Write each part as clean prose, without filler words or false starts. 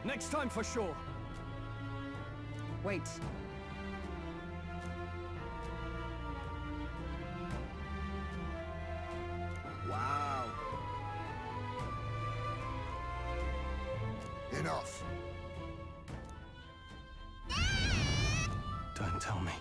Next time for sure. Wait. Wow. Enough. Don't tell me.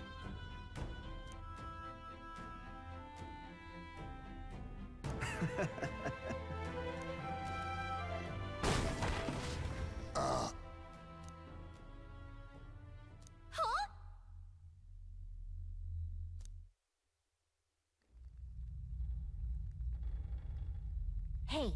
Hey.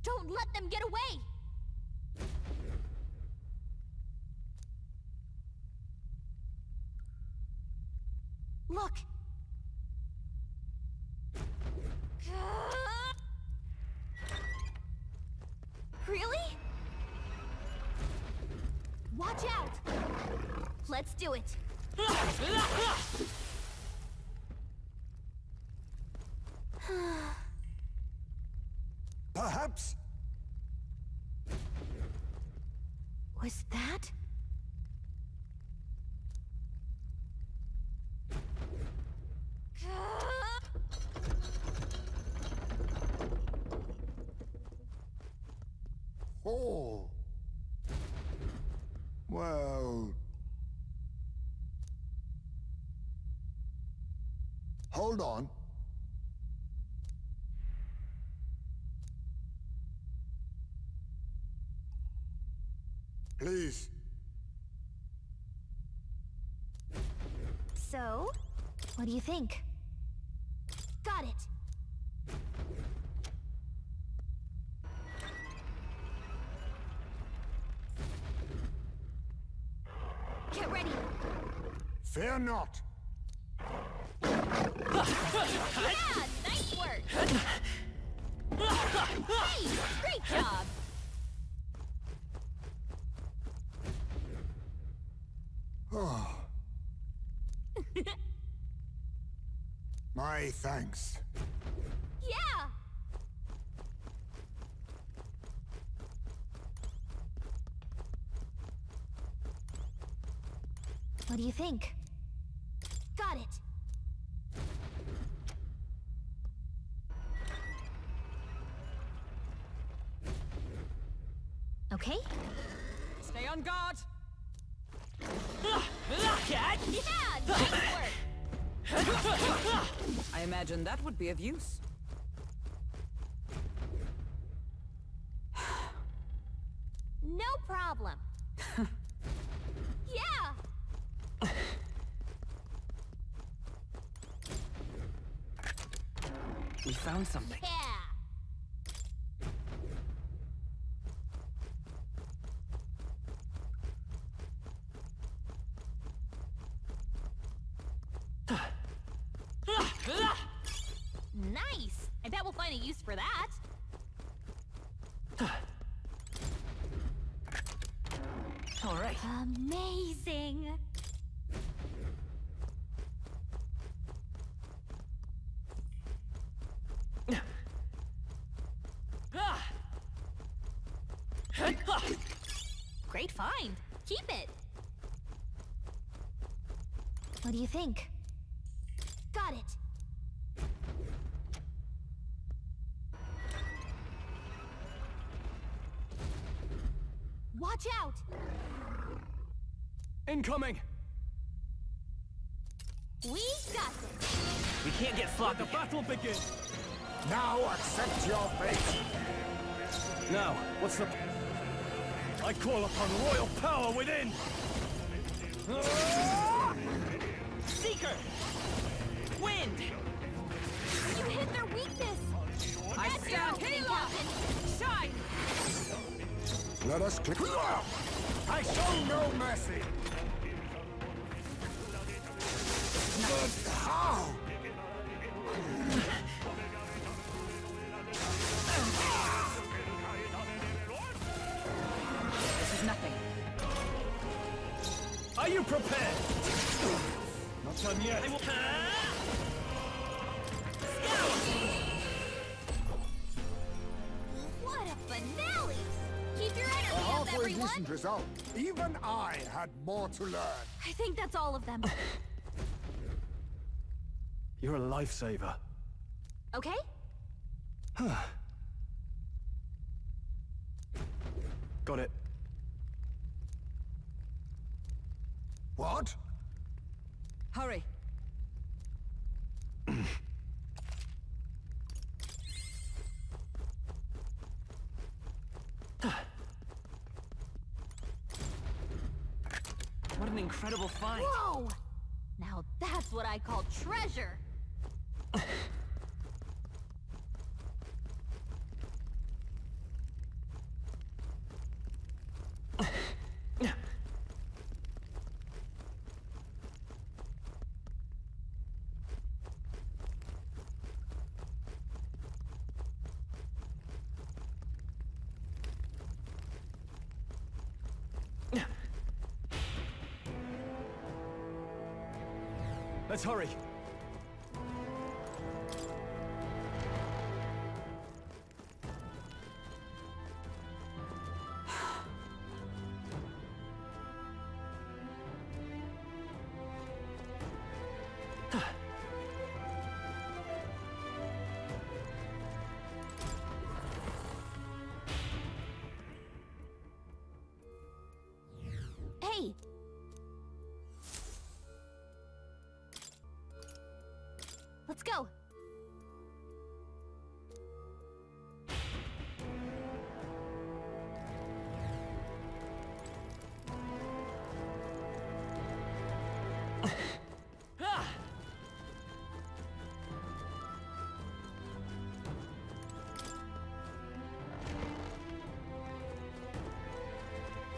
Don't let them get away! Look! Really? Watch out! Let's do it! Perhaps. Was that? Oh. Well. Hold on. Please. So, what do you think? Got it! Get ready! Fear not. Yeah! Nice work! Hey! Great job! Oh. My thanks. Yeah! What do you think? Got it! Okay? Stay on guard. Yeah! Nice work! I imagine that would be of use. No problem. Yeah! We found something. Yeah! Nice! I bet we'll find a use for that. All right. Amazing! Great find. Keep it. What do you think? Got it. Watch out! Incoming! We got this. We can't get sloppy. Let the battle begin! Now accept your fate. Now, what's the... I call upon royal power within! Seeker! Wind! You hit their weakness. I That's stand your here! Captain. Shine! Let us click. I show no mercy. But how? This is nothing. Are you prepared? Not done yet. What a finale! Keep your A energy up, halfway everyone. decent result. Even I had more to learn. I think that's all of them. You're a lifesaver. Okay? Got it. What? Hurry. What an incredible find. Whoa! Now that's what I call treasure. Let's hurry. Hey! Let's go.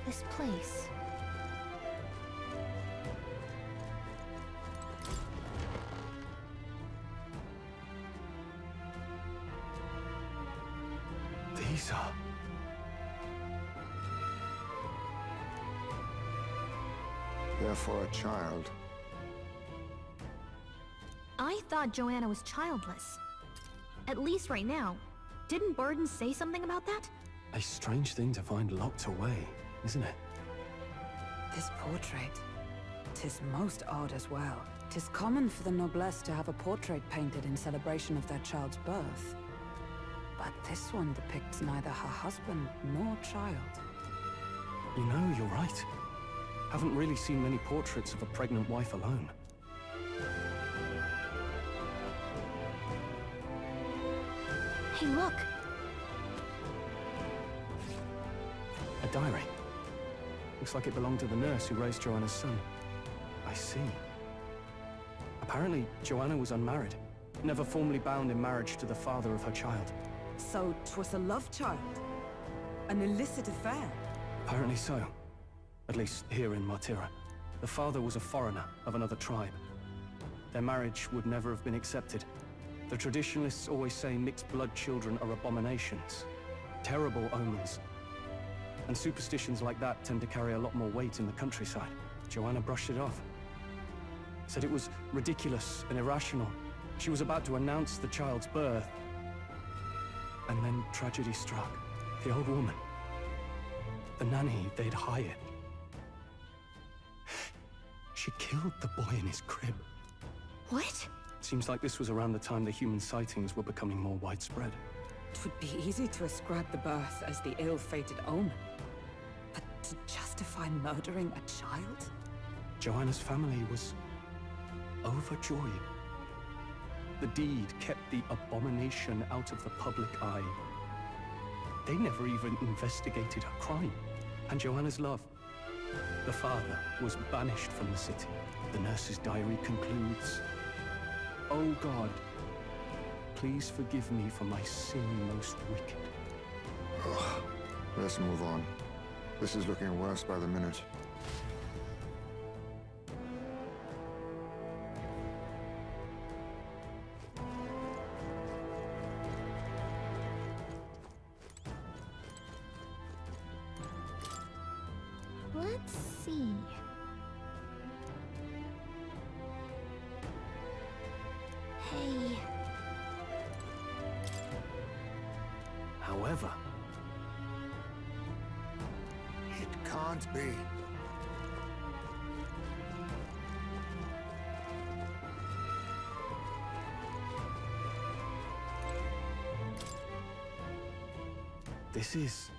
This place. These are... They're for a child. I thought Joanna was childless. At least right now. Didn't Burden say something about that? A strange thing to find locked away, isn't it? This portrait. 'Tis most odd as well. 'Tis common for the noblesse to have a portrait painted in celebration of their child's birth. But this one depicts neither her husband nor child. You know, you're right. Haven't really seen many portraits of a pregnant wife alone. Hey, look! A diary. Looks like it belonged to the nurse who raised Joanna's son. I see. Apparently, Joanna was unmarried, never formally bound in marriage to the father of her child. So 'twas a love child? An illicit affair? Apparently so. At least here in Martira. The father was a foreigner of another tribe. Their marriage would never have been accepted. The traditionalists always say mixed blood children are abominations. Terrible omens. And superstitions like that tend to carry a lot more weight in the countryside. Joanna brushed it off. Said it was ridiculous and irrational. She was about to announce the child's birth. And then tragedy struck. The old woman. The nanny they'd hired. She killed the boy in his crib. What? Seems like this was around the time the human sightings were becoming more widespread. It would be easy to ascribe the birth as the ill-fated omen. But to justify murdering a child? Joanna's family was overjoyed. The deed kept the abomination out of the public eye. They never even investigated her crime. And Joanna's love. The father was banished from the city. The nurse's diary concludes, "Oh God, please forgive me for my sin most wicked." Ugh. Let's move on. This is looking worse by the minute. Let's see. Hey. However, It can't be. this is...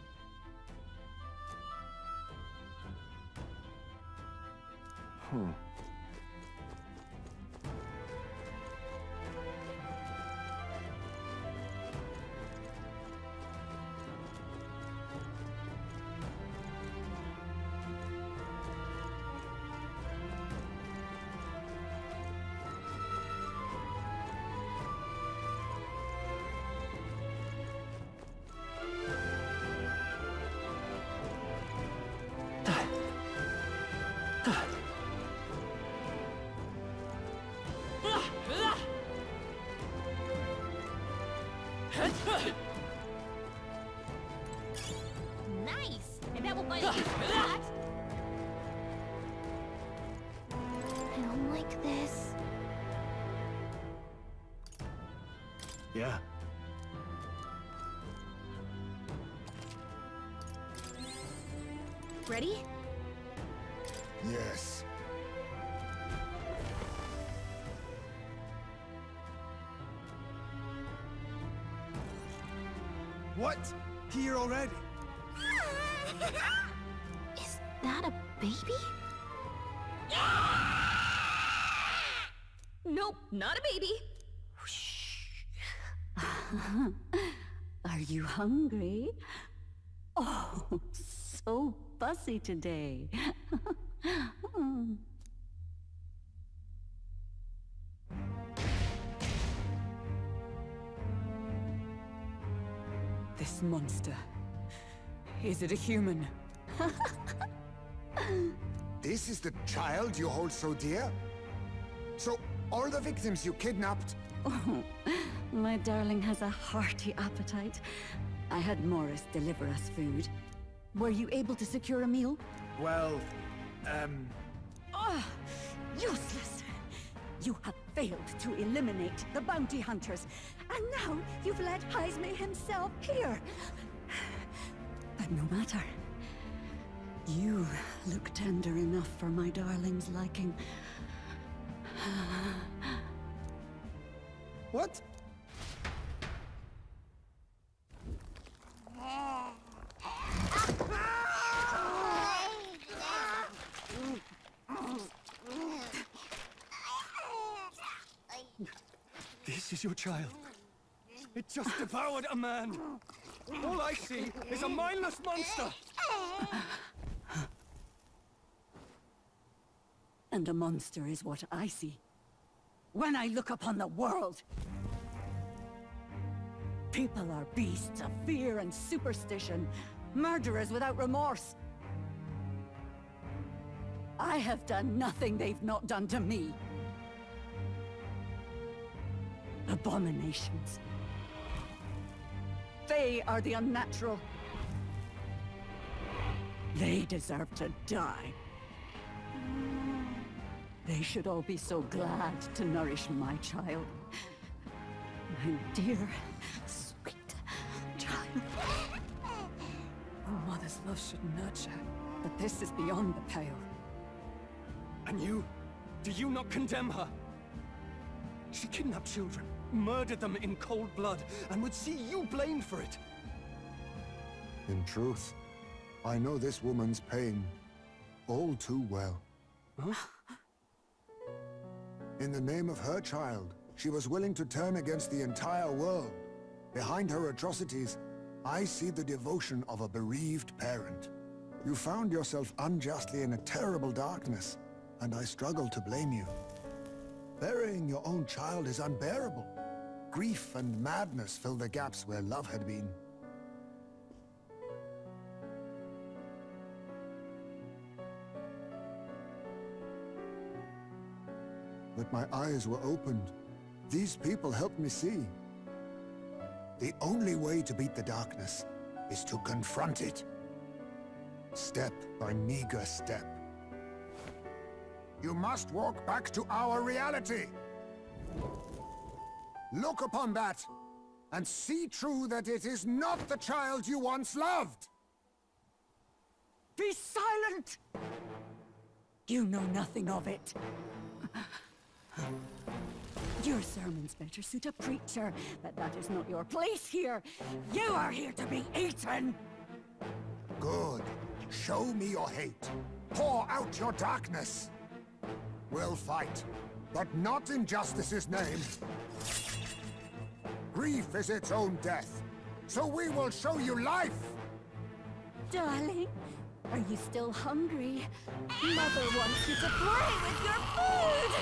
Nice! Maybe I will find that. I don't like this. Yeah. Ready? Yes. What? Here already? Is that a baby? Nope, not a baby. Are you hungry? Oh, so fussy today. This monster. Is it a human? This is the child you hold so dear? So, all the victims you kidnapped? Oh, my darling has a hearty appetite. I had Morris deliver us food. Were you able to secure a meal? Well, Ah, useless! You have failed to eliminate the bounty hunters, and now you've let Heisme himself here. But no matter. You look tender enough for my darling's liking. what? This is your child. It just devoured a man. All I see is a mindless monster. And a monster is what I see when I look upon the world. People are beasts of fear and superstition, murderers without remorse. I have done nothing they've not done to me. Abominations. They are the unnatural. They deserve to die. They should all be so glad to nourish my child. My dear, sweet child. Oh, Mother as love should nurture, but this is beyond the pale. And you? Do you not condemn her? She kidnapped children, murdered them in cold blood, and would see you blamed for it. In truth, I know this woman's pain all too well. Huh? In the name of her child, she was willing to turn against the entire world. Behind her atrocities, I see the devotion of a bereaved parent. You found yourself unjustly in a terrible darkness, and I struggle to blame you. Burying your own child is unbearable. Grief and madness fill the gaps where love had been. But my eyes were opened. These people helped me see. The only way to beat the darkness is to confront it. Step by meager step. You must walk back to our reality. Look upon that, and see true that it is not the child you once loved. Be silent! You know nothing of it. Your sermons better suit a preacher, but that is not your place here. You are here to be eaten! Good. Show me your hate. Pour out your darkness. We'll fight, but not in justice's name. Grief is its own death, so we will show you life! Darling, are you still hungry? Mother wants you to play with your food!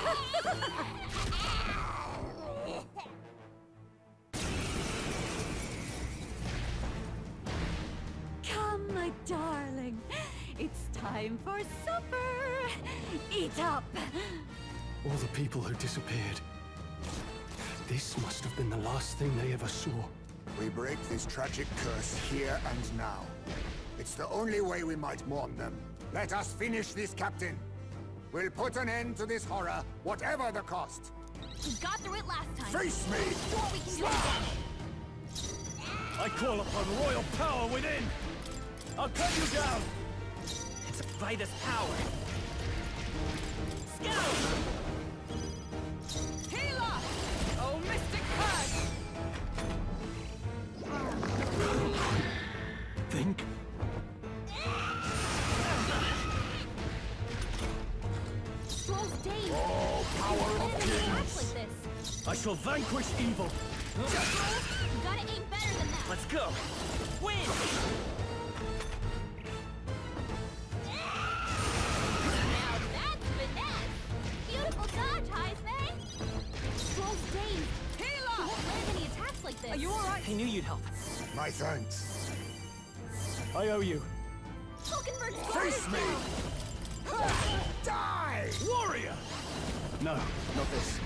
Come, my darling. It's time for supper. Eat up. All the people who disappeared. This must have been the last thing they ever saw. We break this tragic curse here and now. It's the only way we might mourn them. Let us finish this, Captain. We'll put an end to this horror, whatever the cost. We got through it last time. Face me! Sure we can do it again. I call upon royal power within! I'll cut you down! It's by this power. Scout! Hela! Oh, mystic curse! Think? Scrolls Dave. Oh, power of Attacks like this. I shall vanquish evil! Scrolls, you gotta aim better than that. Let's go! Win! Now that's finesse. Beautiful dodge, Heisman. Scrolls Dave. Hela! You won't land any attacks like this. Are you alright? I knew you'd help. My thanks. I owe you. Hulkenberg's Face me! Die! Warrior! No, not this.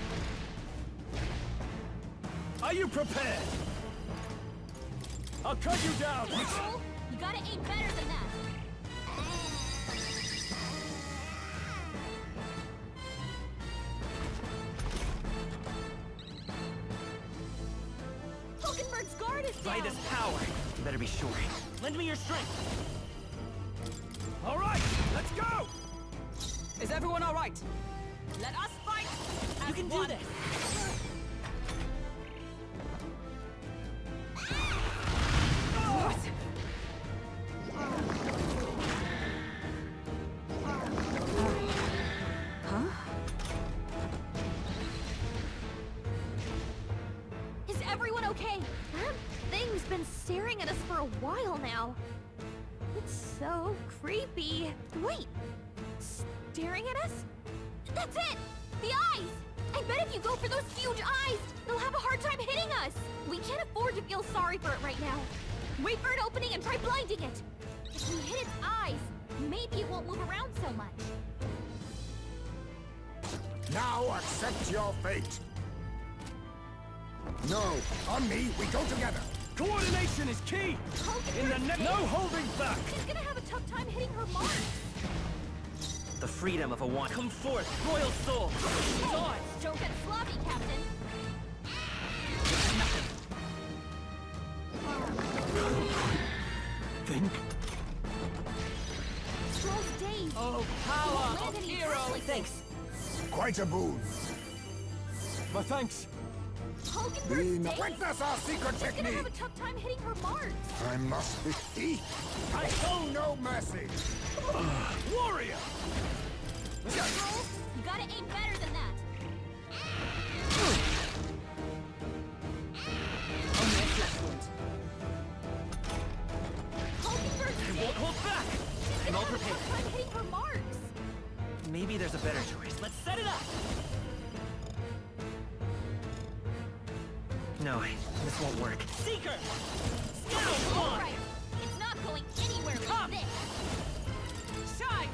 Are you prepared? I'll cut you down! Scroll, you gotta aim better than that. Hulkenberg's guard is down. By this power. You better be sure. Lend me your strength. All right, let's go! Is everyone all right? Let us fight as You can do one. this. Is everyone okay? That thing's been staring at us for a while now. It's so creepy. Wait, staring at us? That's it! The eyes! I bet if you go for those huge eyes, they'll have a hard time hitting us. We can't afford to feel sorry for it right now. Wait for an opening and try blinding it. If we hit its eyes, maybe it won't move around so much. Now accept your fate. No, on me, we go together. Coordination is key! In the no holding back! She's gonna have a tough time hitting her mark. The freedom of a want. Come forth, royal soul! It's on! Don't get sloppy, Captain. Think? dazed. Oh, Won't power land of any hero! attacks like Thanks. Quite a boon. My thanks. Hulkenberg's dazed. Witness our secret He's gonna have a technique. tough time hitting her marks. I must be. I show no mercy. Warrior! Stroll, you gotta aim better than that. Only a flesh wound. Hulkenberg's I dazed. won't hold back! He's I'm gonna all have a prepared. tough time hitting her marks. Maybe there's a better choice. Let's set it up! No, this won't work. Seeker! Scout! All right, it's not going anywhere like this. Shine!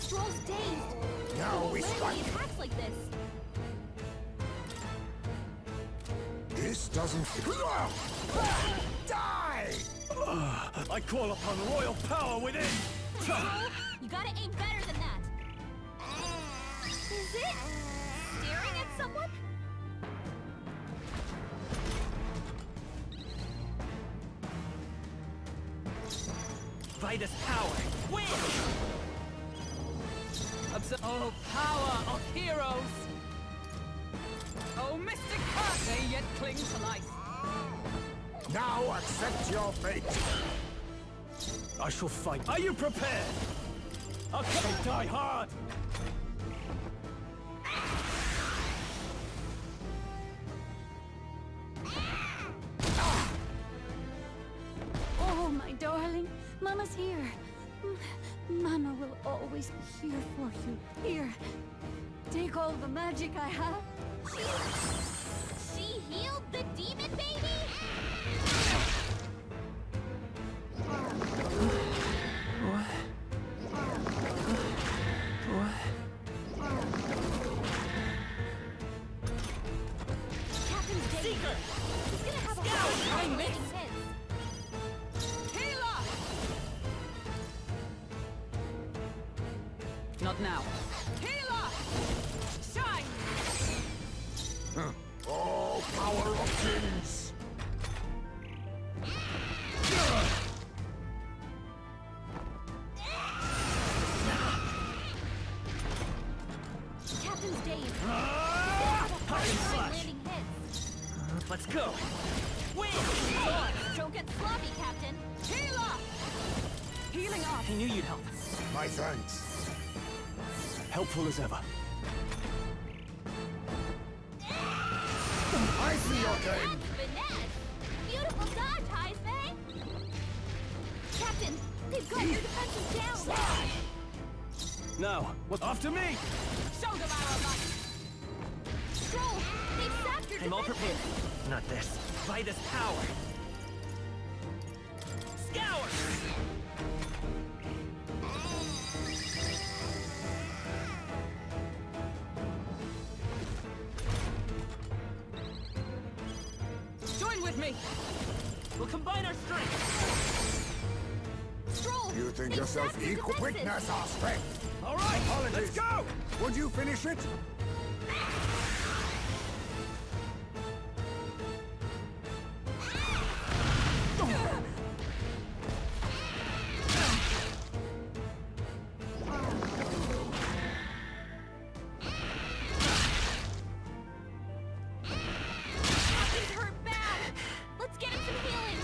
Stroll's dazed. Now Won't we land strike. any attacks like this. This doesn't. Die! I call upon royal power within! Stroll, you gotta aim better than that. Is it staring at someone? Vitus power! Win! Oh, power of heroes! Oh, mystic heart, they yet cling to life. Now accept your fate. I shall fight. Are you prepared? I'll come and die hard! Oh, my darling, Mama's here. Mama will always be here for you. Here, take all the magic I have. She healed the demon baby? Captain's dazed. Seeker! He's gonna have a Scout! hard time Bring making this. hits. Healer! Not now. Healer! Shine! Oh, power of kings! Captain's dazed. He's gonna have a hard time landing hits. Let's go! Win! Don't get sloppy, Captain. Healer! Healing up. I knew you'd help. My thanks. Helpful as ever. I see your game. That's finesse. Beautiful dodge, Heisman. Captain, they've got your defenses down. Now, what's after me? Show them our might. Stroll, they've sapped your I'm all defenses. prepared. Not this. Vitus power! Scour! Join with me. We'll combine our strength! Stroll, You think they've yourself sapped your equal? defenses. Witness our strength. All right, Apologies. let's go! Would you finish it? Captain's hurt bad. Let's get him some healing.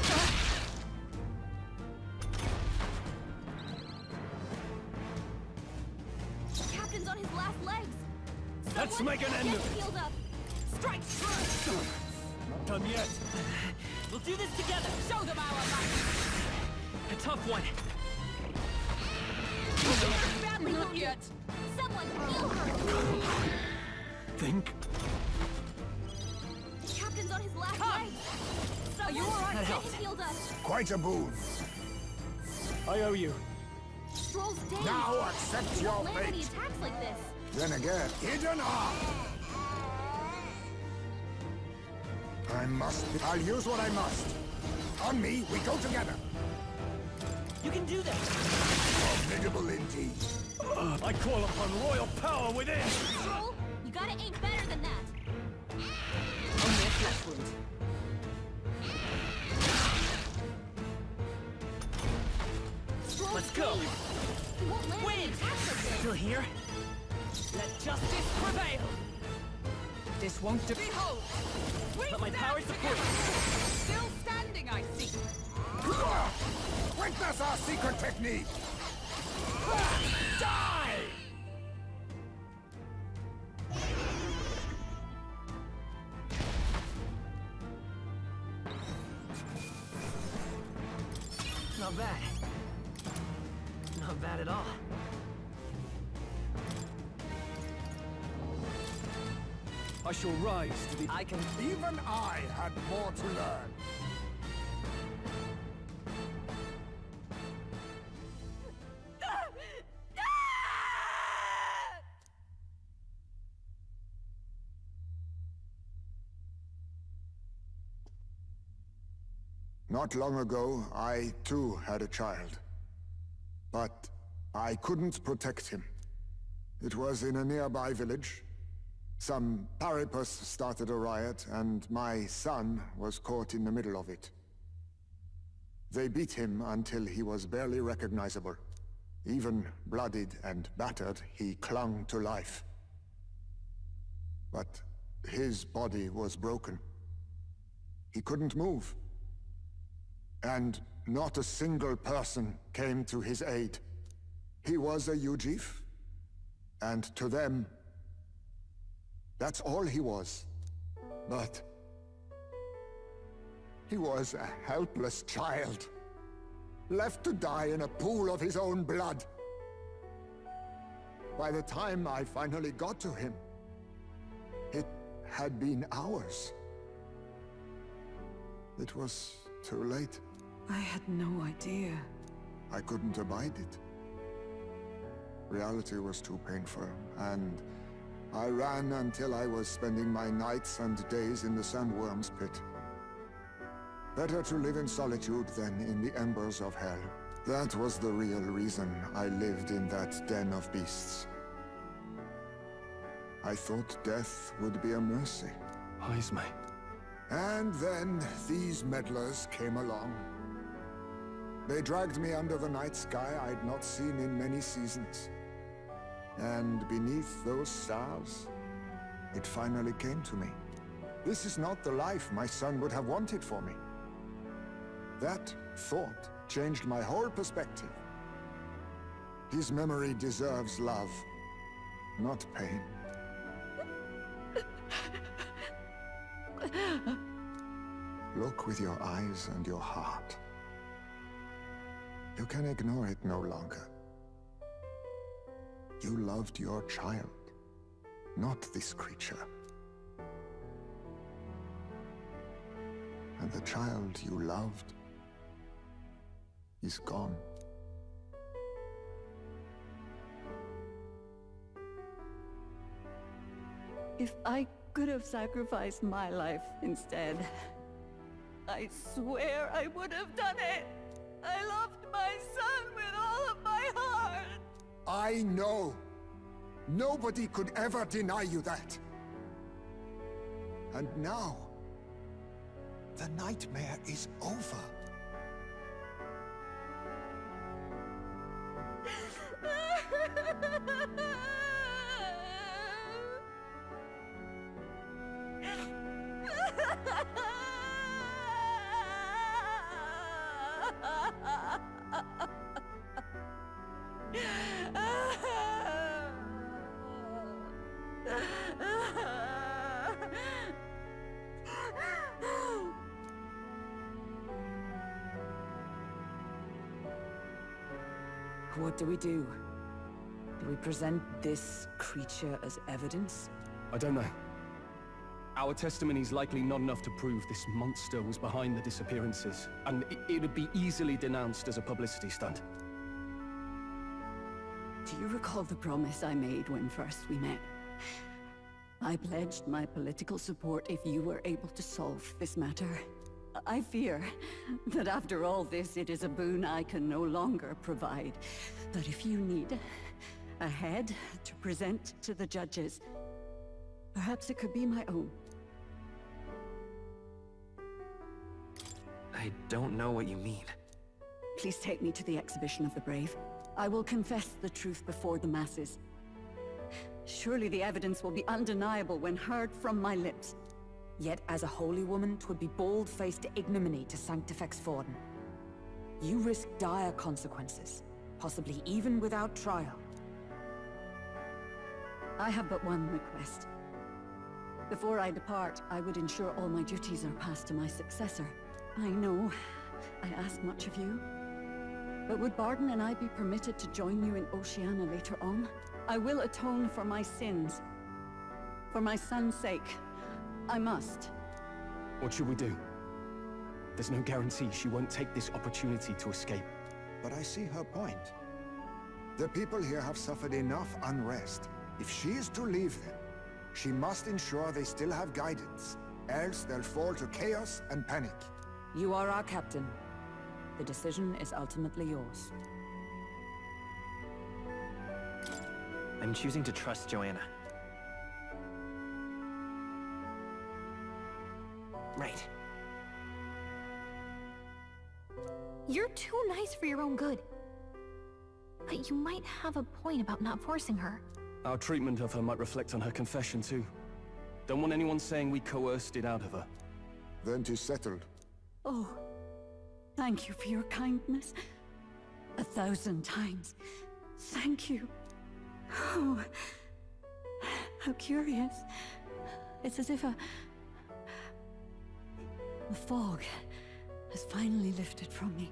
Captain's on his last legs. Let's Someone make an end get of it. healed up. Strike true. Not done yet. We'll do this together! Show them our might. A tough one! Badly Not wounded. yet. Someone heal her. Think? Captain's on his last Come. legs. Are you Someone all right? get That helps. him healed up. Quite a boon. I owe you. Stroll's dazed. Now accept He your won't land any fate. attacks like this. Then again, hidden arm. I must. I'll use what I must. On me, we go together. You can do this! Formidable indeed. I call upon royal power within! Stroll, you gotta aim better than that. Only a flesh wound. Stroll's Let's go. dazed. He's won't land Win! any attacks like this. Still here? Let justice prevail! This won't do. Behold! Let my power support you! Still standing, I see. Witness our secret technique! Die! Not bad. Not bad at all. I shall rise to the... I can... Even I had more to learn. Not long ago, I too had a child. But I couldn't protect him. It was in a nearby village. Some paripus started a riot, and my son was caught in the middle of it. They beat him until he was barely recognizable. Even bloodied and battered, he clung to life. But his body was broken. He couldn't move. And not a single person came to his aid. He was a Ujif, and to them, that's all he was. But he was a helpless child, left to die in a pool of his own blood. By the time I finally got to him, it had been hours. It was too late. I had no idea. I couldn't abide it. Reality was too painful, and I ran until I was spending my nights and days in the sandworm's pit. Better to live in solitude than in the embers of hell. That was the real reason I lived in that den of beasts. I thought death would be a mercy. Heisme. And then these meddlers came along. They dragged me under the night sky I'd not seen in many seasons. And beneath those stars, it finally came to me. This is not the life my son would have wanted for me. That thought changed my whole perspective. His memory deserves love, not pain. Look with your eyes and your heart. You can ignore it no longer. You loved your child, not this creature. And the child you loved is gone. If I could have sacrificed my life instead, I swear I would have done it! I loved my son with all of my heart! I know! Nobody could ever deny you that! And now, the nightmare is over. What do we do? Do we present this creature as evidence? I don't know. Our testimony's likely not enough to prove this monster was behind the disappearances, and it would be easily denounced as a publicity stunt. Do you recall the promise I made when first we met? I pledged my political support if you were able to solve this matter. I fear that after all this, it is a boon I can no longer provide. But if you need a head to present to the judges, perhaps it could be my own. I don't know what you mean. Please take me to the Exhibition of the Brave. I will confess the truth before the masses. Surely the evidence will be undeniable when heard from my lips. Yet as a holy woman, 'twould be bold-faced ignominy to sanctifex Forden. You risk dire consequences, possibly even without trial. I have but one request. Before I depart, I would ensure all my duties are passed to my successor. I know I ask much of you, but would Barden and I be permitted to join you in Oceania later on? I will atone for my sins. For my son's sake, I must. What should we do? There's no guarantee she won't take this opportunity to escape. But I see her point. The people here have suffered enough unrest. If she is to leave them, she must ensure they still have guidance. Else they'll fall to chaos and panic. You are our captain. The decision is ultimately yours. I'm choosing to trust Joanna. Right. You're too nice for your own good. But you might have a point about not forcing her. Our treatment of her might reflect on her confession too. Don't want anyone saying we coerced it out of her. Then 'tis settled. Oh, thank you for your kindness. 1,000 times. Thank you. Oh, how curious. It's as if the fog has finally lifted from me.